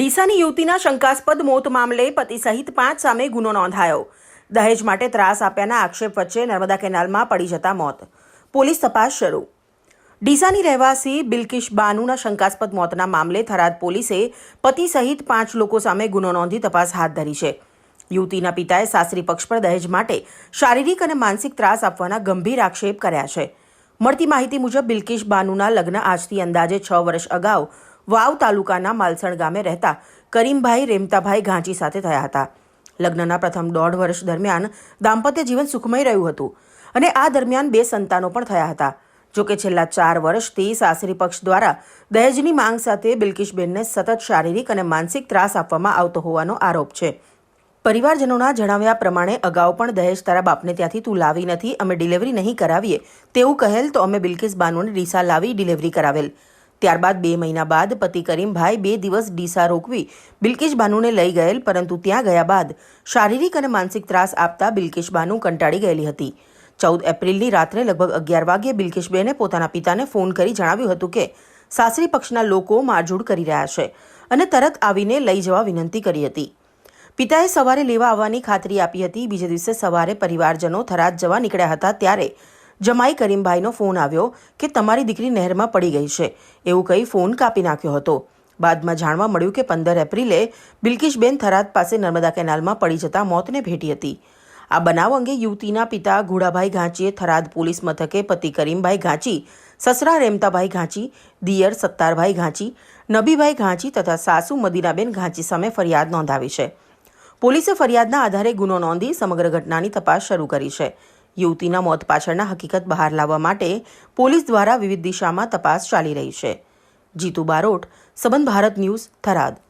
ડીસાની યુવતીના શંકાસ્પદ મોત મામલે પતિ સહિત 5 સામે ગુનો નોંધાયો। દહેજ માટે ત્રાસ આપ્યાના આક્ષેપ વચ્ચે નર્મદા કેનાલમાં પડી જતા મોત। પોલીસ તપાસ શરૂ। ડીસાની રહેવાસી બિલ્કિશ બાનુના શંકાસ્પદ મોતના મામલે થરાદ પોલીસે પતિ સહિત 5 લોકો સામે ગુનો નોંધી તપાસ હાથ ધરી છે। યુવતીના પિતાએ સાસરી પક્ષ પર દહેજ માટે શારીરિક અને માનસિક ત્રાસ આપવાના ગંભીર આક્ષેપ કર્યા છે। મળતી માહિતી મુજબ બિલ્કિશ બાનુના લગ્ન આજથી અંદાજે 6 વર્ષ અગાઉ વાવ તાલુકાના માલસણ ગામે રહેતા કરીમભાઈ રેમતાભાઈ ઘાંચી સાથે થયા હતા। લગ્નના પ્રથમ 1.5 વર્ષ દરમિયાન દાંપત્ય જીવન સુખમય રહ્યું હતું અને આ દરમિયાન 2 સંતાનો પણ થયા હતા। જોકે છેલ્લા 4 વર્ષથી સાસરી પક્ષ દ્વારા દહેજની માંગ સાથે બિલ્કિશબેનને સતત શારીરિક અને માનસિક ત્રાસ આપવામાં આવતો હોવાનો આરોપ છે। પરિવારજનોના જણાવ્યા પ્રમાણે અગાઉ પણ દહેજ તારા બાપને ત્યાંથી તું લાવી નથી, અમે ડિલિવરી નહીં કરાવીએ તેવું કહેલ તો અમે બિલ્કિશ બાનુને ડીસા લાવી ડિલિવરી કરાવેલ। ત્યારબાદ 2 મહિના બાદ પતિ કરીમભાઈ 2 દિવસ ડીસા રોકવી બિલ્કિશ બાનુને લઈ ગયેલ, પરંતુ ત્યાં ગયા બાદ શારીરિક અને માનસિક ત્રાસ આપતા બિલ્કિશ બાનુ કંટાળી ગયેલી હતી। 14 એપ્રિલની રાત્રે લગભગ 11 વાગ્યે બિલ્કિશબેને પોતાના પિતાને ફોન કરી જણાવ્યું હતું કે સાસરી પક્ષના લોકો મારઝૂડ કરી રહ્યા છે અને તરત આવીને લઈ જવા વિનંતી કરી હતી। પિતાએ સવારે લેવા આવવાની ખાતરી આપી હતી। બીજે દિવસે સવારે પરિવારજનો થરાદ જવા નીકળ્યા હતા ત્યારે જમાઈ કરીમભાઈનો ફોન આવ્યો કે તમારી દીકરી નહેરમાં પડી ગઈ છે એવું કહી ફોન કાપી નાખ્યો હતો। બાદમાં જાણવા મળ્યું કે 15 એપ્રિલે બિલ્કિશબેન થરાદ પાસે નર્મદા કેનાલમાં પડી જતા મોતને ભેટી હતી। આ બનાવ અંગે યુવતીના પિતા ઘોડાભાઈ ઘાંચીએ થરાદ પોલીસ મથકે પતિ કરીમભાઈ ઘાંચી, સસરા રેમતાભાઈ ઘાંચી, દિયર સત્તારભાઈ ઘાંચી, નબીભાઈ ઘાંચી તથા સાસુ મદીનાબેન ઘાંચી સામે ફરિયાદ નોંધાવી છે। પોલીસે ફરિયાદના આધારે ગુનો નોંધી સમગ્ર ઘટનાની તપાસ શરૂ કરી છે। યુવતીના મોત પાછળના હકીકત બહાર લાવવા માટે પોલીસ દ્વારા વિવિધ દિશામાં તપાસ ચાલી રહી છે। જીતુ બારોટ, સંબંધ ભારત ન્યૂઝ, થરાદ।